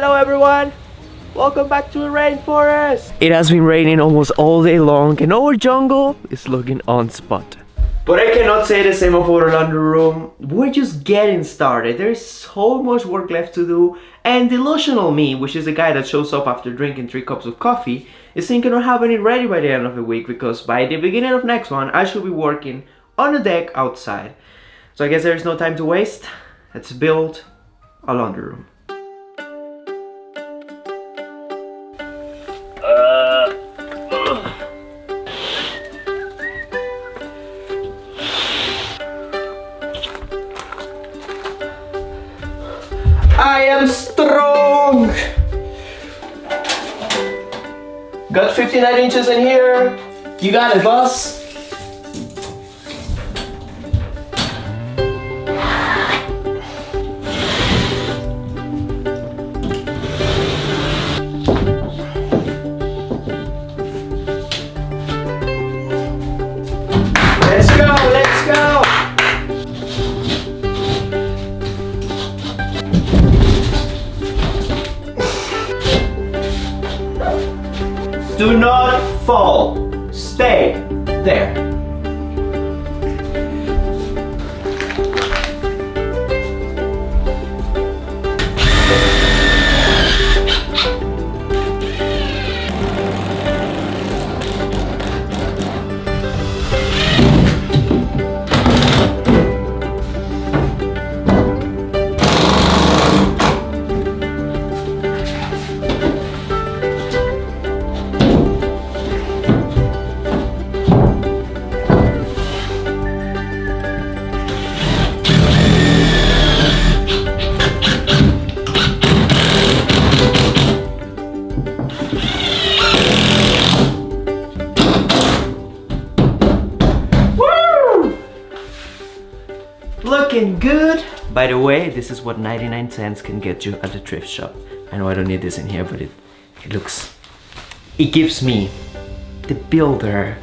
Hello everyone! Welcome back to the rainforest! It has been raining almost all day long and our jungle is looking on spot. But I cannot say the same of our laundry room. We're just getting started. There's so much work left to do, and delusional me, which is the guy that shows up after drinking 3 cups of coffee, is thinking of having it ready by the end of the week, because by the beginning of next one I should be working on the deck outside. So I guess there's no time to waste. Let's build a laundry room. I am strong! Got 59 inches in here. You got it, boss. Let's go, let's go! Do not fall. Stay there. Looking good! By the way, this is what 99 cents can get you at the thrift shop. I know I don't need this in here, but it gives me the builder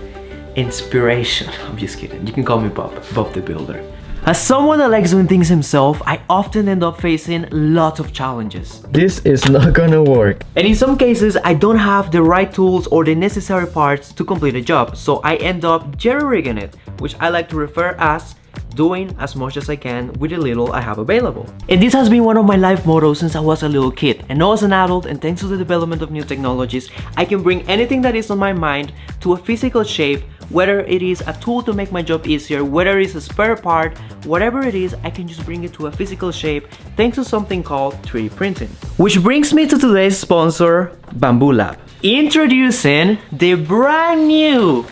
inspiration. I'm just kidding. You can call me Bob the Builder. As someone that likes doing things himself, I often end up facing lots of challenges. This is not gonna work. And in some cases, I don't have the right tools or the necessary parts to complete a job, so I end up jerry-rigging it, which I like to refer as doing as much as I can with the little I have available. And this has been one of my life mottos since I was a little kid. And now as an adult, and thanks to the development of new technologies, I can bring anything that is on my mind to a physical shape, whether it is a tool to make my job easier, whether it's a spare part, whatever it is, I can just bring it to a physical shape thanks to something called 3D printing. Which brings me to today's sponsor, BAMBU Lab. Introducing the brand new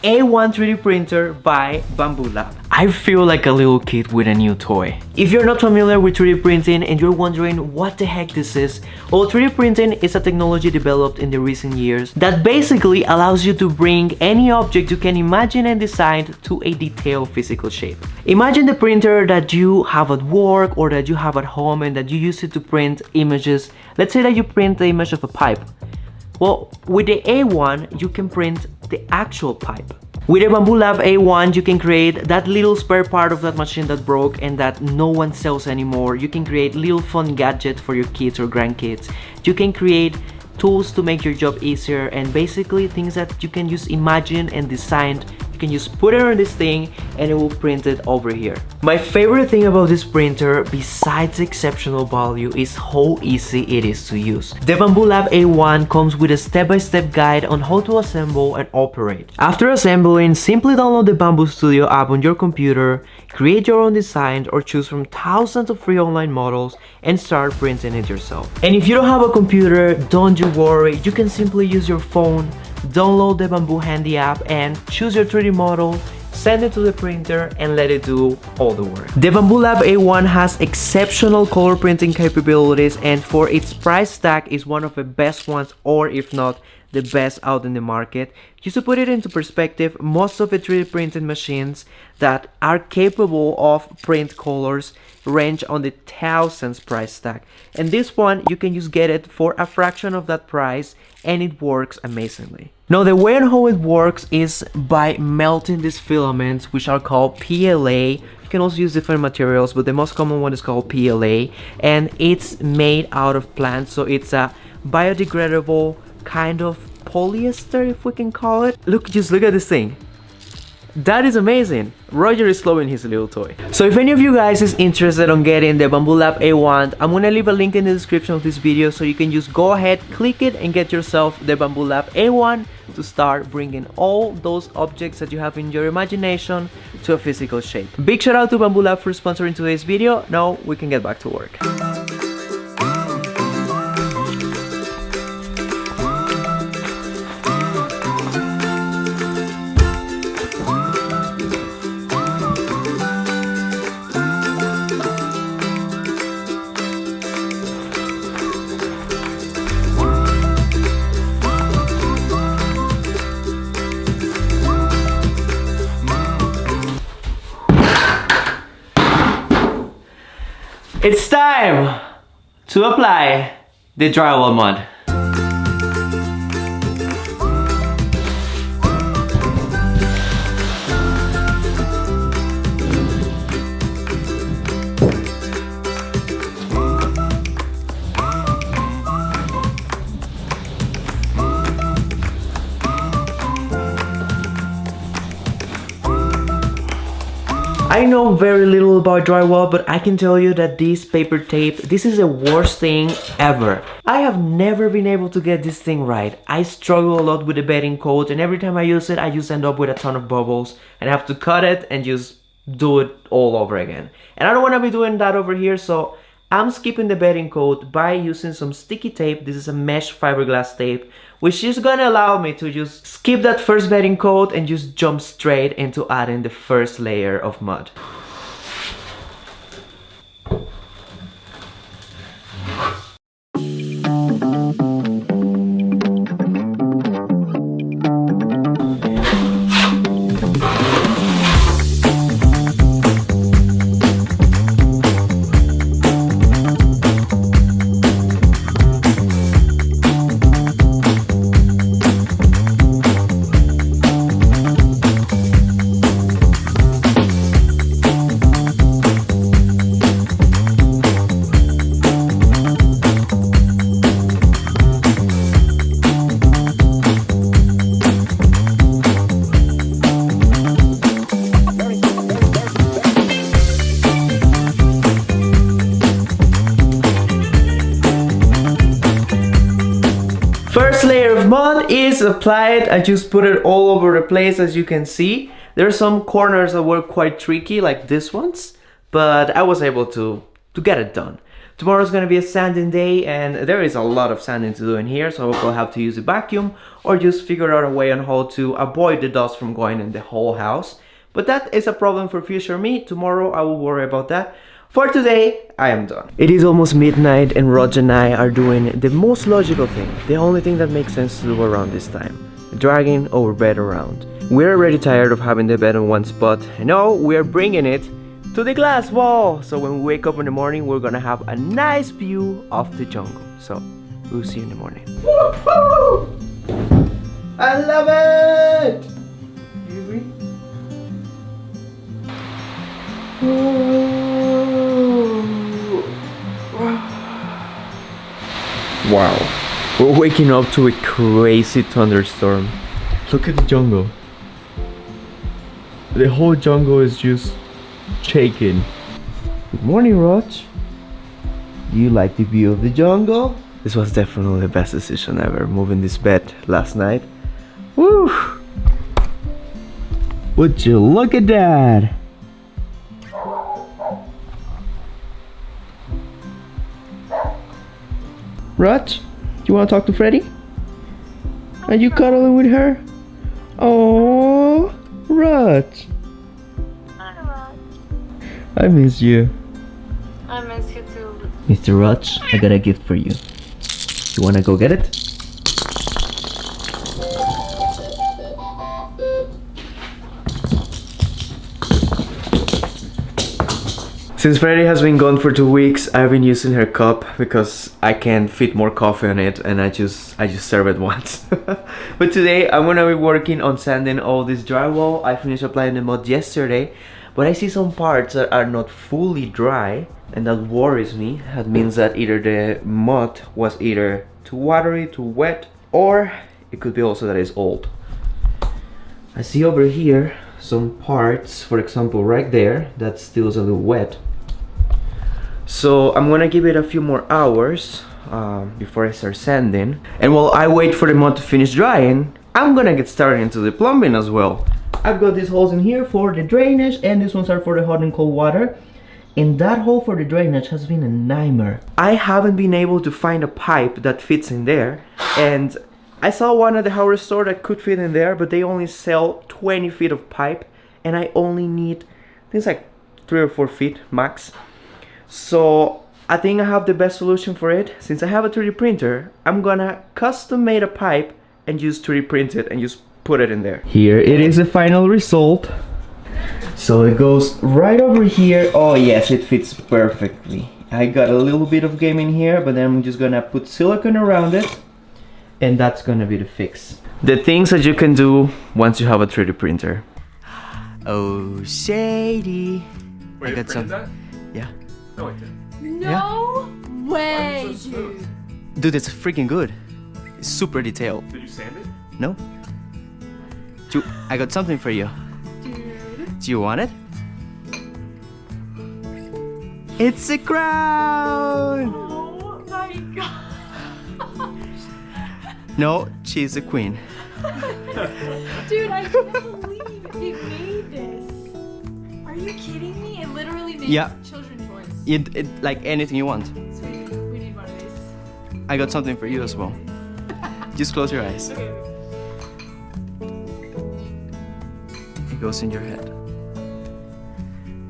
A1 3D printer by BAMBU Lab. I feel like a little kid with a new toy. If you're not familiar with 3D printing and you're wondering what the heck this is, well, 3D printing is a technology developed in the recent years that basically allows you to bring any object you can imagine and design to a detailed physical shape. Imagine the printer that you have at work or that you have at home and that you use it to print images. Let's say that you print the image of a pipe. Well, with the A1, you can print the actual pipe. With the BAMBU Lab A1, you can create that little spare part of that machine that broke and that no one sells anymore. You can create little fun gadgets for your kids or grandkids. You can create tools to make your job easier, and basically things that you can just imagine and design. You can just put it on this thing and it will print it over here. My favorite thing about this printer, besides exceptional value, is how easy it is to use. The BAMBU Lab A1 comes with a step-by-step guide on how to assemble and operate. After assembling, simply download the BAMBU Studio app on your computer, create your own design or choose from thousands of free online models and start printing it yourself. And if you don't have a computer, don't you worry, you can simply use your phone, download the BAMBU Handy app and choose your 3D model, send it to the printer and let it do all the work. The BAMBU Lab A1 has exceptional color printing capabilities, and for its price tag is one of the best ones, or if not the best out in the market. Just to put it into perspective, most of the 3D printing machines that are capable of print colors range on the thousands price tag, and this one you can just get it for a fraction of that price and it works amazingly. Now the way and how it works is by melting these filaments, which are called PLA. You can also use different materials, but the most common one is called PLA, and it's made out of plants, so it's a biodegradable kind of polyester, if we can call it. Just look at this thing. That is amazing. Roger is slowing his little toy. So if any of you guys is interested on getting the Bambu Lab A1, I'm gonna leave a link in the description of this video, so you can just go ahead, click it, and get yourself the Bambu Lab A1 to start bringing all those objects that you have in your imagination to a physical shape. Big shout out to Bambu Lab for sponsoring today's video. Now we can get back to work. It's time to apply the drywall mud. I know very little about drywall, but I can tell you that this paper tape, this is the worst thing ever. I have never been able to get this thing right. I struggle a lot with the bedding coat, and every time I use it, I just end up with a ton of bubbles and I have to cut it and just do it all over again. And I don't want to be doing that over here, so I'm skipping the bedding coat by using some sticky tape. This is a mesh fiberglass tape, which is gonna allow me to just skip that first bedding coat and just jump straight into adding the first layer of mud. First layer of mud is applied. I just put it all over the place, as you can see. There are some corners that were quite tricky, like this ones, but I was able to get it done. Tomorrow's gonna be a sanding day, and there is a lot of sanding to do in here, so I'll have to use a vacuum or just figure out a way on how to avoid the dust from going in the whole house. But that is a problem for future me. Tomorrow I will worry about that. For today, I am done. It is almost midnight and Roger and I are doing the most logical thing, the only thing that makes sense to do around this time: dragging our bed around. We're already tired of having the bed in one spot, and now we're bringing it to the glass wall. So when we wake up in the morning, we're gonna have a nice view of the jungle. So we'll see you in the morning. Woo-hoo! I love it! You agree? Wow, we're waking up to a crazy thunderstorm. Look at the jungle. The whole jungle is just shaking. Good morning, Rog. Do you like the view of the jungle? This was definitely the best decision ever, moving this bed last night. Woo! Would you look at that? Rog, you want to talk to Freddy? Are you cuddling with her? Oh, Rog. Hi, Rog. I miss you. I miss you too. Mr. Rog, I got a gift for you. You want to go get it? Since Freddy has been gone for 2 weeks, I've been using her cup because I can't fit more coffee on it, and I just serve it once. But today I'm gonna be working on sanding all this drywall. I finished applying the mud yesterday, but I see some parts that are not fully dry, and that worries me. That means that either the mud was either too watery, too wet, or it could be also that it's old. I see over here some parts, for example right there, that still is a little wet. So I'm gonna give it a few more hours before I start sanding. And while I wait for the mud to finish drying, I'm gonna get started into the plumbing as well. I've got these holes in here for the drainage, and these ones are for the hot and cold water. And that hole for the drainage has been a nightmare. I haven't been able to find a pipe that fits in there, and I saw one at the hardware store that could fit in there, but they only sell 20 feet of pipe, and I only need, I think it's like 3 or 4 feet max. So I think I have the best solution for it. Since I have a 3D printer, I'm gonna custom made a pipe and just 3D print it and just put it in there. Here it is, the final result. So it goes right over here. Oh yes, it fits perfectly. I got a little bit of game in here, but then I'm just gonna put silicone around it, and that's gonna be the fix. The things that you can do once you have a 3D printer. Oh, shady. Wait, I got some. that? Yeah. No, I didn't. No way, Why is it so dude. smooth? Dude, it's freaking good. It's super detailed. Did you sand it? No? I got something for you. Dude. Do you want it? It's a crown! Oh my god. No, she's a queen. Dude, I can't believe it made this. Are you kidding me? It literally made Yeah. children's toys. It like anything you want. Sweetie, we need one of these. I got something for you as well. Just close your eyes. Okay. It goes in your head.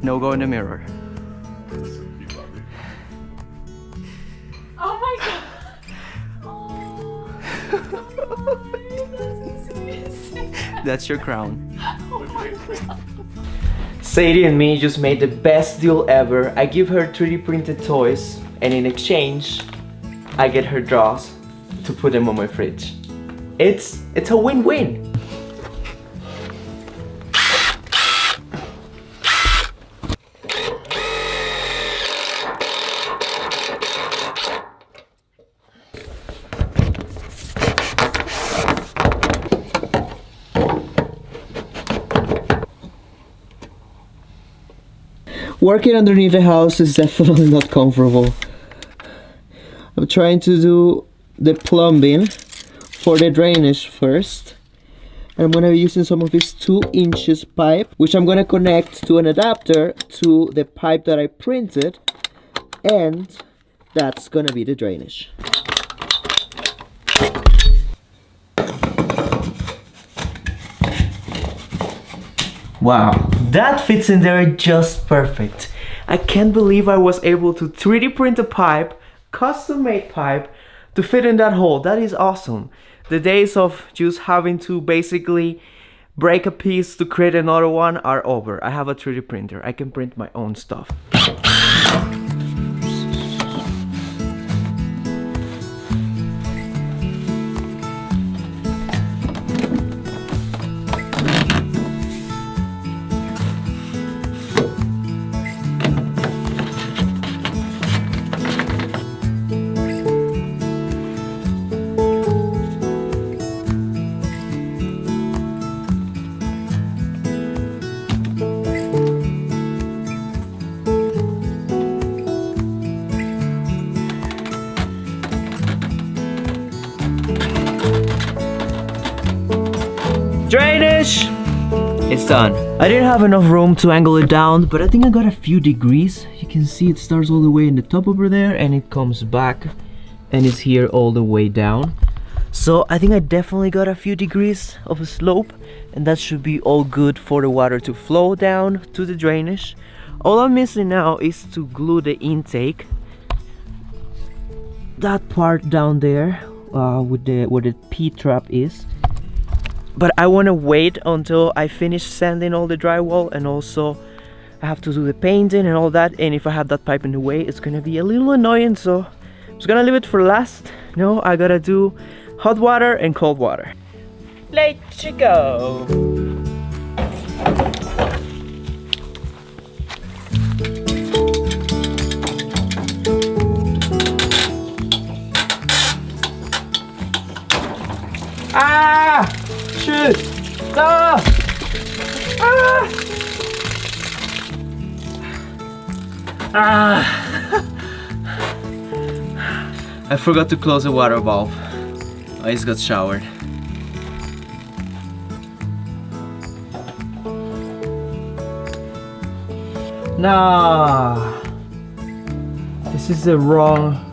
No, go in the mirror. Oh my god. Oh my god. That's the sweetest thing. That's your crown. Oh my god. Sadie and me just made the best deal ever. I give her 3D printed toys, and in exchange, I get her drawers to put them on my fridge. It's a win-win. Working underneath the house is definitely not comfortable. I'm trying to do the plumbing for the drainage first. And I'm gonna be using some of this 2 inches pipe, which I'm gonna connect to an adapter to the pipe that I printed. And that's gonna be the drainage. Wow, that fits in there just perfect. I can't believe I was able to 3D print a pipe, custom made pipe, to fit in that hole. That is awesome. The days of just having to basically break a piece to create another one are over. I have a 3D printer. I can print my own stuff. Drainage! It's done. I didn't have enough room to angle it down, but I think I got a few degrees. You can see it starts all the way in the top over there, and it comes back and is here all the way down. So I think I definitely got a few degrees of a slope, and that should be all good for the water to flow down to the drainage. All I'm missing now is to glue the intake. That part down there with where the P-trap is. But I want to wait until I finish sanding all the drywall and also I have to do the painting and all that, and if I have that pipe in the way, it's gonna be a little annoying, so I'm just gonna leave it for last. No, I gotta do hot water and cold water. Let's go. Ah! Shoot! Ah! Ah! Ah! I forgot to close the water valve. I just got showered. Nah, this is the wrong.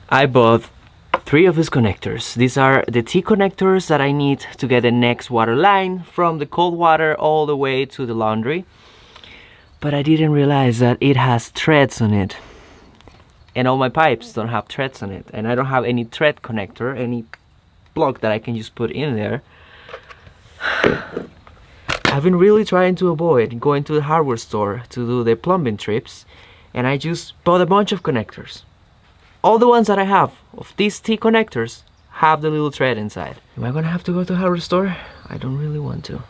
I bought 3 of these connectors. These are the T connectors that I need to get the next water line from the cold water all the way to the laundry. But I didn't realize that it has threads on it. And all my pipes don't have threads on it. And I don't have any thread connector, any plug that I can just put in there. I've been really trying to avoid going to the hardware store to do the plumbing trips. And I just bought a bunch of connectors. All the ones that I have of these T connectors have the little thread inside. Am I gonna have to go to the hardware store? I don't really want to.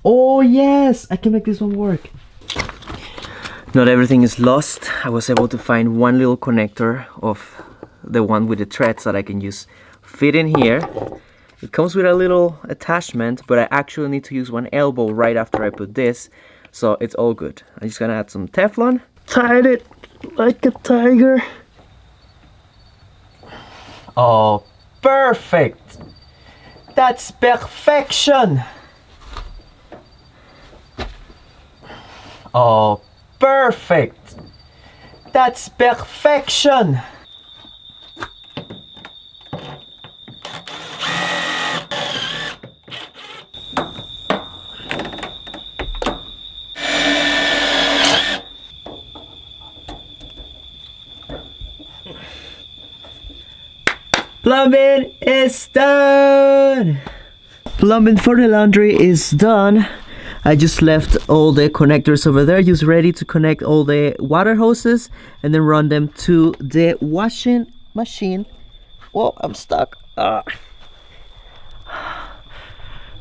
Oh yes! I can make this one work. Not everything is lost. I was able to find one little connector of the one with the threads that I can just fit in here. It comes with a little attachment, but I actually need to use one elbow right after I put this, so it's all good. I'm just gonna add some Teflon, tied it like a tiger. Oh, perfect! That's perfection! Oh, perfect! That's perfection! Plumbing is done! Plumbing for the laundry is done. I just left all the connectors over there, just ready to connect all the water hoses and then run them to the washing machine. Whoa, I'm stuck.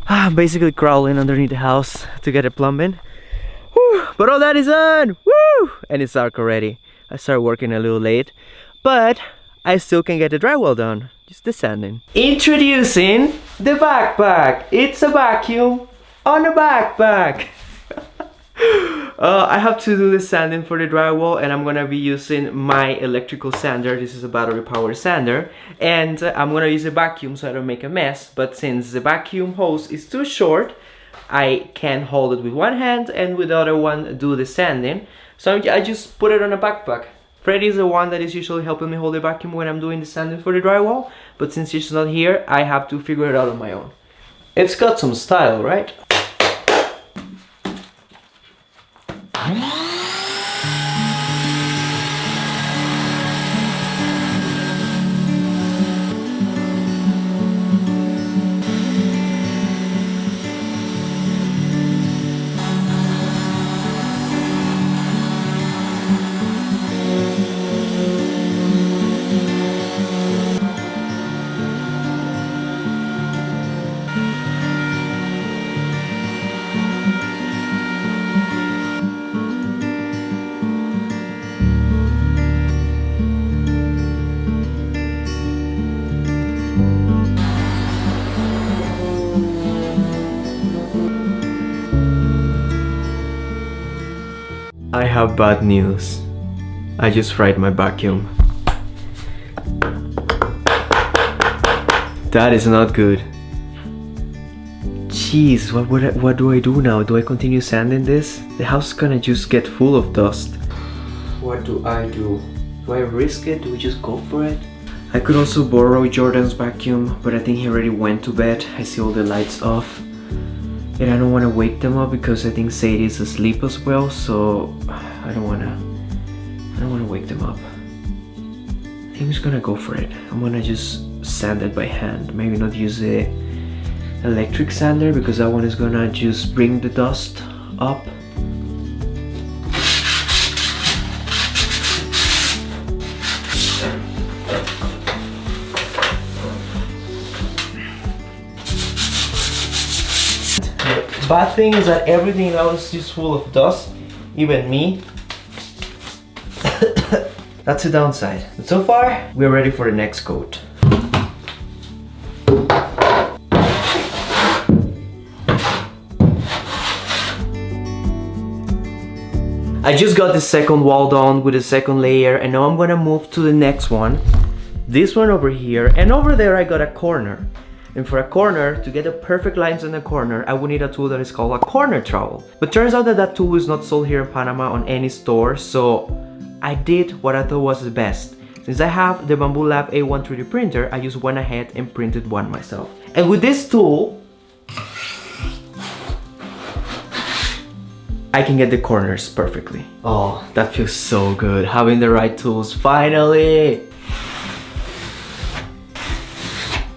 I'm basically crawling underneath the house to get it plumbing. Whew, but all that is done! Woo! And it's dark already. I started working a little late, but I still can get the drywall done. Just the sanding. Introducing the backpack. It's a vacuum on a backpack. I have to do the sanding for the drywall, and I'm gonna be using my electrical sander. This is a battery powered sander, and I'm gonna use a vacuum so I don't make a mess. But since the vacuum hose is too short, I can hold it with one hand and with the other one do the sanding. So I just put it on a backpack. Freddy is the one that is usually helping me hold the vacuum when I'm doing the sanding for the drywall, but since she's not here, I have to figure it out on my own. It's got some style, right? I have bad news. I just fried my vacuum. That is not good. Jeez, what do I do now? Do I continue sanding this? The house is gonna just get full of dust. What do I do? Do I risk it? Do we just go for it? I could also borrow Jordan's vacuum, but I think he already went to bed. I see all the lights off. And I don't want to wake them up because I think Sadie is asleep as well, so I don't want to wake them up. think I'm just gonna go for it. I'm gonna just sand it by hand. Maybe not use the electric sander because that one is gonna just bring the dust up. The bad thing is that everything else is full of dust, even me. That's the downside. But so far, we're ready for the next coat. I just got the second wall done with the second layer, and now I'm gonna move to the next one. This one over here, and over there I got a corner. And for a corner, to get the perfect lines in the corner, I would need a tool that is called a corner trowel. But turns out that that tool is not sold here in Panama on any store, so I did what I thought was the best. Since I have the Bambu Lab A1 3D printer, I just went ahead and printed one myself. And with this tool, I can get the corners perfectly. Oh, that feels so good, having the right tools, finally!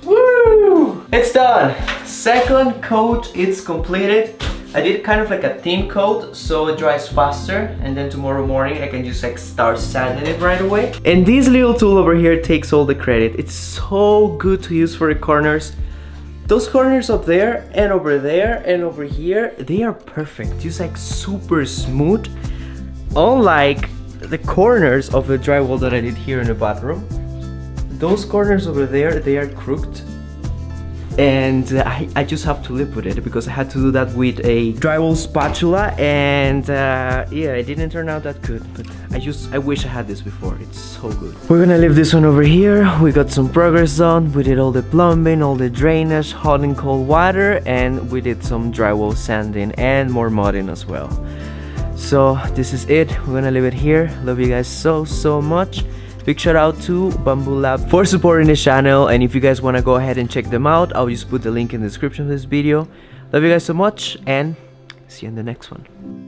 Woo! It's done! Second coat, it's completed. I did kind of like a thin coat so it dries faster, and then tomorrow morning I can just like start sanding it right away. And this little tool over here takes all the credit. It's so good to use for the corners. Those corners up there and over there and over here, they are perfect, just like super smooth. Unlike the corners of the drywall that I did here in the bathroom. Those corners over there, they are crooked. And I just have to live with it because I had to do that with a drywall spatula, and yeah, it didn't turn out that good, but I wish I had this before. It's so good. We're gonna leave this one over here. We got some progress done. We did all the plumbing, all the drainage, hot and cold water, and we did some drywall sanding and more modding as well. So this is it. We're gonna leave it here. Love you guys so much. Big shout out to Bambu Lab for supporting this channel, and if you guys want to go ahead and check them out, I'll just put the link in the description of this video. Love you guys so much, and see you in the next one.